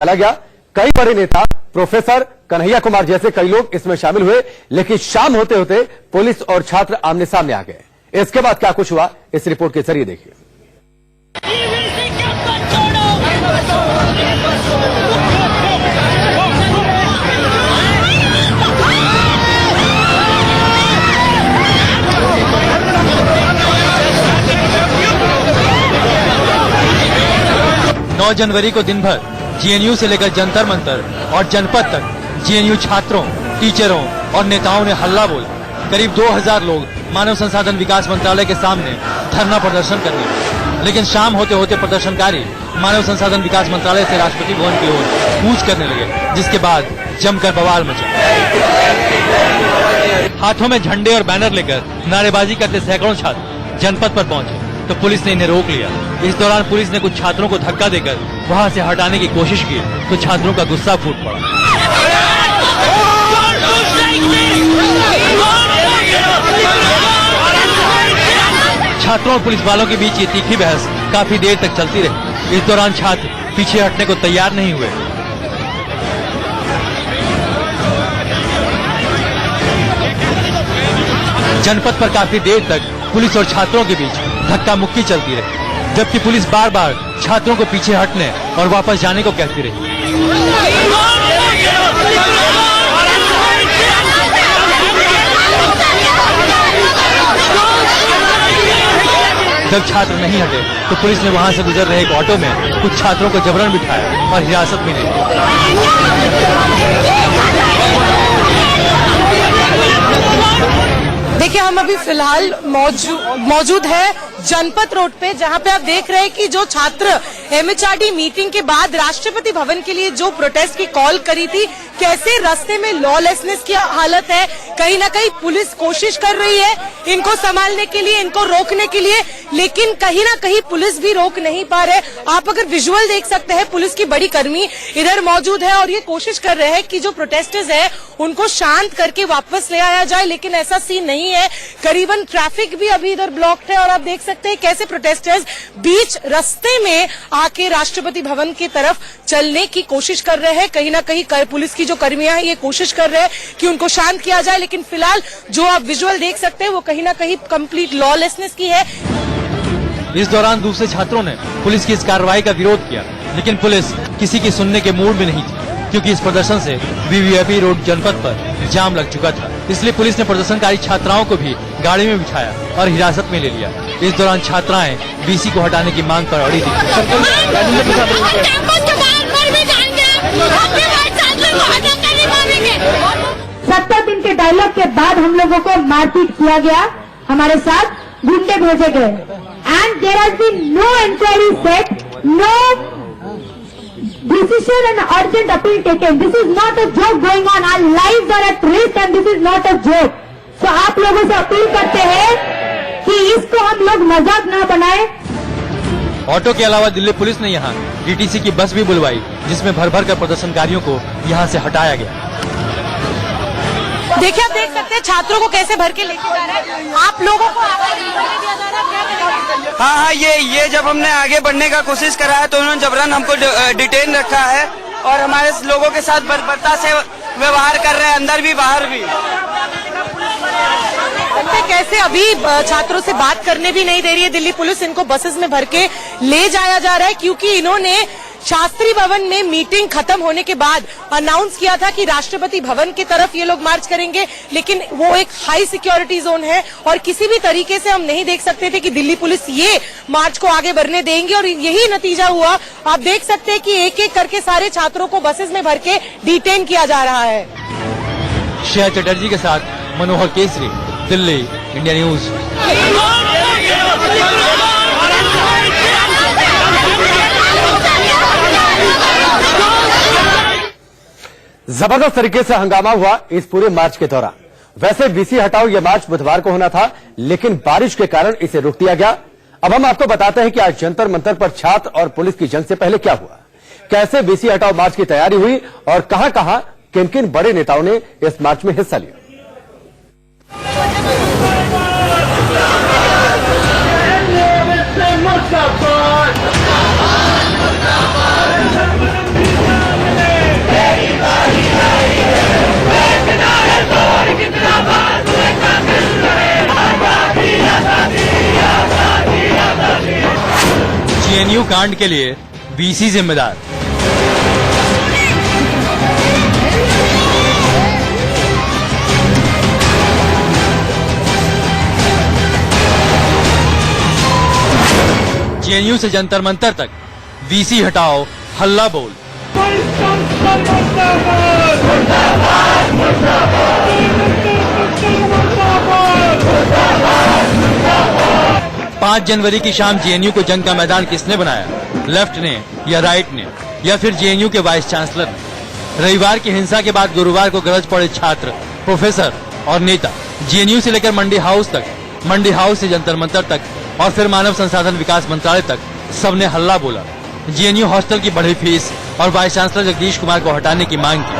डाला गया। कई बड़े नेता, प्रोफेसर कन्हैया कुमार जैसे कई लोग इसमें शामिल हुए, लेकिन शाम होते होते पुलिस और छात्र आमने सामने आ गए। इसके बाद क्या कुछ हुआ, इस रिपोर्ट के जरिए देखिए। जनवरी को दिन भर जेएनयू से लेकर जंतर मंतर और जनपद तक जेएनयू छात्रों, टीचरों और नेताओं ने हल्ला बोला। करीब 2000 लोग मानव संसाधन विकास मंत्रालय के सामने धरना प्रदर्शन करने लगे, लेकिन शाम होते होते प्रदर्शनकारी मानव संसाधन विकास मंत्रालय से राष्ट्रपति भवन की ओर कूच करने लगे, जिसके बाद जमकर बवाल मचा। हाथों में झंडे और बैनर लेकर नारेबाजी करते सैकड़ों छात्र जनपद पर पहुंचे तो पुलिस ने इन्हें रोक लिया। इस दौरान पुलिस ने कुछ छात्रों को धक्का देकर वहां से हटाने की कोशिश की तो छात्रों का गुस्सा फूट पड़ा। छात्रों और पुलिस वालों के बीच ये तीखी बहस काफी देर तक चलती रही। इस दौरान छात्र पीछे हटने को तैयार नहीं हुए। जनपद पर काफी देर तक पुलिस और छात्रों के बीच धक्का मुक्की चलती रही, जबकि पुलिस बार बार छात्रों को पीछे हटने और वापस जाने को कहती रही। जब छात्र नहीं हटे तो पुलिस ने वहां से गुजर रहे एक ऑटो में कुछ छात्रों को जबरन बिठाया और हिरासत में ले लिया। देखिए, हम अभी फिलहाल मौजूद है जनपद रोड पे, जहां पे आप देख रहे हैं कि जो छात्र एमएचआरडी मीटिंग के बाद राष्ट्रपति भवन के लिए जो प्रोटेस्ट की कॉल करी थी, कैसे रास्ते में लॉलेसनेस की हालत है। कहीं ना कहीं पुलिस कोशिश कर रही है इनको संभालने के लिए, इनको रोकने के लिए, लेकिन कहीं ना कहीं पुलिस भी रोक नहीं पा रहे। आप अगर विजुअल देख सकते हैं, पुलिस की बड़ी कर्मी इधर मौजूद है और ये कोशिश कर रहे हैं कि जो प्रोटेस्टर्स है उनको शांत करके वापस ले आया जाए, लेकिन ऐसा सीन नहीं है। करीबन ट्रैफिक भी अभी इधर ब्लॉक्ड है और आप देख सकते हैं कैसे प्रोटेस्टर्स बीच रास्ते में आके राष्ट्रपति भवन की तरफ चलने की कोशिश कर रहे हैं। कहीं ना कहीं पुलिस की जो कर्मियां हैं ये कोशिश कर रहे हैं कि उनको शांत किया जाए, लेकिन फिलहाल जो आप विजुअल देख सकते हैं वो कहीं ना कहीं कंप्लीट लॉलेसनेस की है। इस दौरान दूसरे छात्रों ने पुलिस की इस कार्रवाई का विरोध किया, लेकिन पुलिस किसी की सुनने के मूड में नहीं थी, क्योंकि इस प्रदर्शन से वीवीआईपी रोड जनपद पर जाम लग चुका था। इसलिए पुलिस ने प्रदर्शनकारी छात्राओं को भी गाड़ी में बिठाया और हिरासत में ले लिया। इस दौरान छात्राएं वीसी को हटाने की मांग पर अड़ी थी। 70 दिन के डायलॉग के बाद हम लोगों को मारपीट किया गया, हमारे साथ गुंडे भेजे गए, and there has been no inquiry set, no decision and urgent appeal taken. This is not a joke going on. Our lives are at risk and this is not a joke. So आप लोगों से appeal करते हैं कि इसको हम लोग मजाक ना बनाएं। ऑटो के अलावा दिल्ली पुलिस ने यहाँ डीटीसी की बस भी बुलवाई, जिसमें भर भर कर प्रदर्शनकारियों को यहाँ से हटाया गया। देखिए, आप देख सकते हैं छात्रों को कैसे भर के लेके जा रहे हैं। आप लोगों को आगे नहीं दिया जा रहा है, क्या? हाँ, ये जब हमने आगे बढ़ने का कोशिश करा है तो उन्होंने जबरन हमको डिटेन रखा है और हमारे लोगों के साथ बर्बरता से व्यवहार कर रहे हैं, अंदर भी बाहर भी। कैसे अभी छात्रों से बात करने भी नहीं दे रही है दिल्ली पुलिस, इनको बसेस में भर के ले जाया जा रहा है, क्योंकि इन्होंने शास्त्री भवन में मीटिंग खत्म होने के बाद अनाउंस किया था कि राष्ट्रपति भवन की तरफ ये लोग मार्च करेंगे, लेकिन वो एक हाई सिक्योरिटी जोन है और किसी भी तरीके से हम नहीं देख सकते थे कि दिल्ली पुलिस ये मार्च को आगे बढ़ने देंगे, और यही नतीजा हुआ। आप देख सकते हैं कि एक एक करके सारे छात्रों को बसेस में भर के डिटेन किया जा रहा है। श्रेया चटर्जी के साथ मनोहर केसरी, दिल्ली, इंडिया न्यूज। जबरदस्त तरीके से हंगामा हुआ इस पूरे मार्च के दौरान। वैसे वीसी हटाओ यह मार्च बुधवार को होना था, लेकिन बारिश के कारण इसे रोक दिया गया। अब हम आपको बताते हैं कि आज जंतर मंतर पर छात्र और पुलिस की जंग से पहले क्या हुआ, कैसे वीसी हटाओ मार्च की तैयारी हुई और कहां कहां किन किन बड़े नेताओं ने इस मार्च में हिस्सा लिया। जेएनयू कांड के लिए वीसी जिम्मेदार। जेएनयू से जंतर मंतर तक वीसी हटाओ हल्ला बोल। 5 जनवरी की शाम जेएनयू को जंग का मैदान किसने बनाया? लेफ्ट ने या राइट ने या फिर जेएनयू के वाइस चांसलर ने? रविवार की हिंसा के बाद गुरुवार को गरज पड़े छात्र, प्रोफेसर और नेता जेएनयू से लेकर मंडी हाउस तक, मंडी हाउस से जंतर मंतर तक और फिर मानव संसाधन विकास मंत्रालय तक सबने हल्ला बोला। जेएनयू हॉस्टल की बढ़ी फीस और वाइस चांसलर जगदीश कुमार को हटाने की मांग की।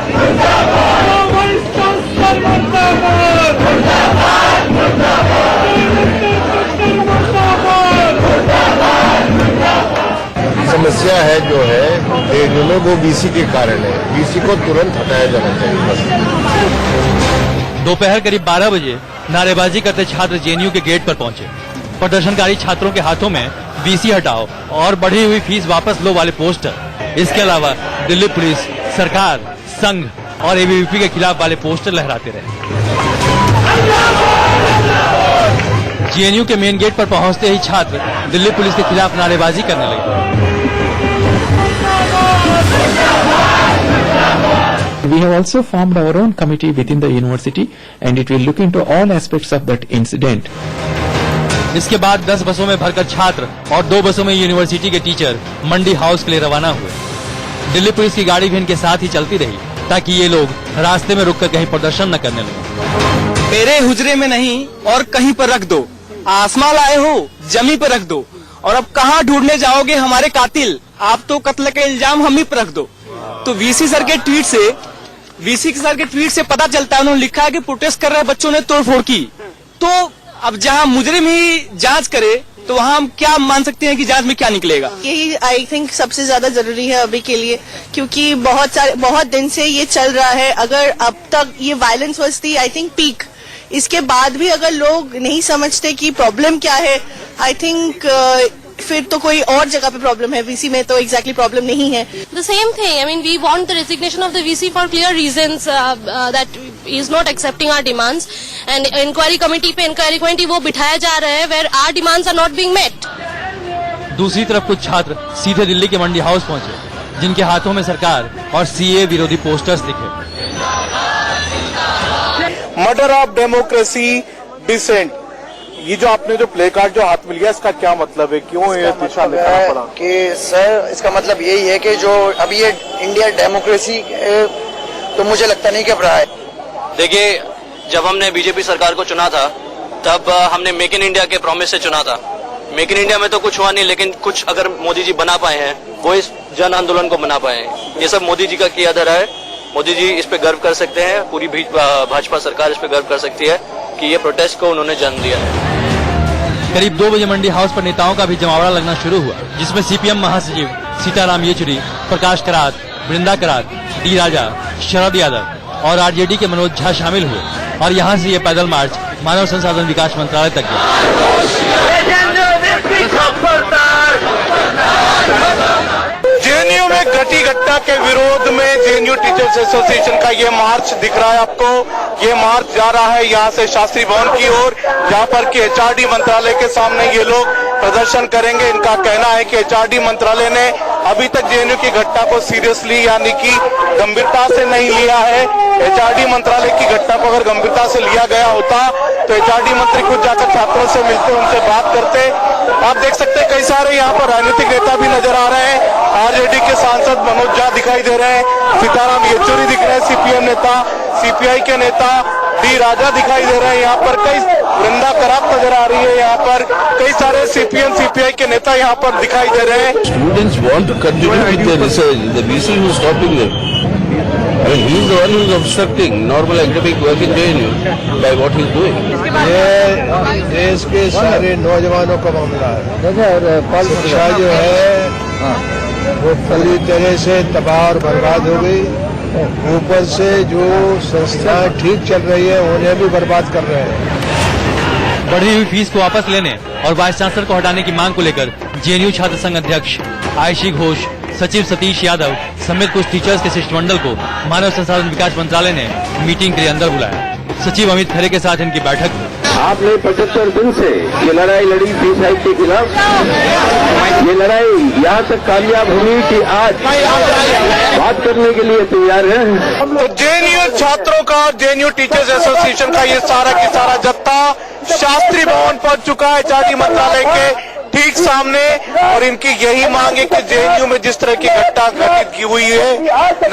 समस्या है जो है जेएनयू में वो वीसी के कारण है। वीसी को तुरंत हटाया जाना चाहिए बस। दोपहर करीब 12 बजे नारेबाजी करते छात्र जेएनयू के गेट पर पहुंचे। प्रदर्शनकारी छात्रों के हाथों में वीसी हटाओ और बढ़ी हुई फीस वापस लो वाले पोस्टर, इसके अलावा दिल्ली पुलिस, सरकार, संघ और एबीवीपी के खिलाफ वाले पोस्टर लहराते रहे। जेएनयू के मेन गेट पर पहुंचते ही छात्र दिल्ली पुलिस के खिलाफ नारेबाजी करने लगे। We have also formed our own committee within the university and it will look into all aspects of that incident. इसके बाद 10 बसों में भरकर छात्र और 2 बसों में यूनिवर्सिटी के टीचर मंडी हाउस के लिए रवाना हुए। दिल्ली पुलिस की गाड़ी भी इनके साथ ही चलती रही ताकि ये लोग रास्ते में रुककर कहीं प्रदर्शन न करने लगे। मेरे हुजरे में नहीं और कहीं पर रख दो, आसमां लाए हो जमी पर रख दो, और अब कहाँ ढूंढने जाओगे हमारे कातिल, आप तो कत्ल का इल्जाम हम ही पर रख दो। तो वीसी सर के ट्वीट से पता चलता है, उन्होंने लिखा है कि प्रोटेस्ट कर रहे बच्चों ने तोड़फोड़ की। तो अब जहां मुजरिम ही जांच करे तो वहां हम क्या मान सकते हैं कि जांच में क्या निकलेगा? यही आई थिंक सबसे ज्यादा जरूरी है अभी के लिए, क्योंकि बहुत दिन से ये चल रहा है। अगर अब तक ये violence was the I think peak, इसके बाद भी अगर लोग नहीं समझते कि प्रॉब्लम क्या है, आई थिंक फिर तो कोई और जगह पे प्रॉब्लम है। वीसी में तो एग्जैक्टली प्रॉब्लम नहीं है। The same thing. I mean, we want the resignation of the VC for clear reasons that he is not accepting our demands. And inquiry committee पे inquiry committee वो बिठाया जा रहा है where our demands are not being met. दूसरी तरफ कुछ छात्र सीधे दिल्ली के मंडी हाउस पहुंचे, जिनके हाथों में सरकार और सीए विरोधी पोस्टर्स दिखे। मर्डर ऑफ डेमोक्रेसी डिसेंट, ये जो आपने जो प्ले कार्ड जो हाथ मिल गया, इसका क्या मतलब है? क्यों ये निशान दिखाना पड़ा? कि सर इसका मतलब यही है कि जो अभी ये इंडिया डेमोक्रेसी तो मुझे लगता नहीं कि अब रहा है। देखिए, जब हमने बीजेपी सरकार को चुना था तब हमने मेक इन इंडिया के प्रॉमिस से चुना था। मेक इन इंडिया में तो कुछ हुआ नहीं, लेकिन कुछ अगर मोदी जी बना पाए हैं वो इस जन आंदोलन को बना पाए हैं। ये सब मोदी जी का किया धरा है। मोदी जी इस पे गर्व कर सकते हैं, पूरी भाजपा सरकार इस पे गर्व कर सकती है कि ये प्रोटेस्ट को उन्होंने जन्म दिया है। करीब 2 बजे मंडी हाउस पर नेताओं का भी जमावड़ा लगना शुरू हुआ, जिसमें सीपीएम महासचिव सीताराम येचुरी, प्रकाश करात, वृंदा करात, डी राजा, शरद यादव और आरजेडी के मनोज झा शामिल हुए और यहाँ से ये पैदल मार्च मानव संसाधन विकास मंत्रालय तक गया। जेएनयू में घटी घटना के विरोध में जेएनयू टीचर्स एसोसिएशन का ये मार्च दिख रहा है आपको। ये मार्च जा रहा है यहाँ से शास्त्री भवन की ओर, जहाँ पर कि एचआरडी मंत्रालय के सामने ये लोग प्रदर्शन करेंगे। इनका कहना है कि एचआरडी मंत्रालय ने अभी तक जेएनयू की घटना को सीरियसली यानी कि गंभीरता से नहीं लिया है। एचआरडी मंत्रालय की घटना को अगर गंभीरता से लिया गया होता तो एचआरडी मंत्री खुद जाकर छात्रों से मिलते, उनसे बात करते। आप देख सकते हैं कई सारे यहाँ पर राजनीतिक नेता भी नजर आ रहे हैं। आरजेडी के सांसद मनोज झा दिखाई दे रहे हैं, सीताराम येचुरी दिख रहे हैं, सीपीएम नेता, सीपीआई के नेता डी राजा दिखाई दे रहे हैं। यहाँ पर कई वृंदा करात नजर आ रही है, यहाँ पर कई सारे सीपीएम सीपीआई के नेता यहाँ पर दिखाई दे रहे हैं। Students want to continue with their research. The VC who is stopping them. I mean, he is the one who is obstructing normal academic work in JNU by what he is doing. ये देश के सारे नौजवानों का मामला है। शिक्षा जो है वो पूरी तरह से तबाह और बर्बाद हो गई। ऊपर से जो संस्थाएं ठीक चल रही है उन्हें भी बर्बाद कर रहे हैं। बढ़ी हुई फीस को वापस लेने और वाइस चांसलर को हटाने की मांग को लेकर जेएनयू छात्र संघ अध्यक्ष आयशी घोष, सचिव सतीश यादव समेत कुछ टीचर्स के शिष्टमंडल को मानव संसाधन विकास मंत्रालय ने मीटिंग के लिए अंदर बुलाया। सचिव अमित खरे के साथ इनकी बैठक। आपने 75 दिन से ये लड़ाई लड़ी फीस हाइक के खिलाफ। ये लड़ाई यहाँ तक कामयाब हुई कि आज बात करने के लिए तैयार है। तो जेएनयू छात्रों का, जेएनयू टीचर्स एसोसिएशन का ये सारा की सारा जत्था शास्त्री भवन पहुंच चुका है, एचआरडी मंत्रालय के ठीक सामने। और इनकी यही मांग है कि जेएनयू में जिस तरह की घटना घटित की हुई है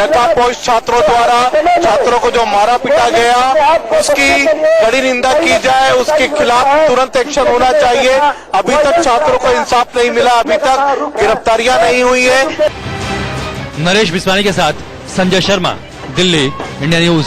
नकाबपोश छात्रों द्वारा, छात्रों को जो मारा पीटा गया, उसकी कड़ी निंदा की जाए, उसके खिलाफ तुरंत एक्शन होना चाहिए। अभी तक छात्रों को इंसाफ नहीं मिला, अभी तक गिरफ्तारियां नहीं हुई है। नरेश बिस्वानी के साथ संजय शर्मा, दिल्ली, इंडिया न्यूज।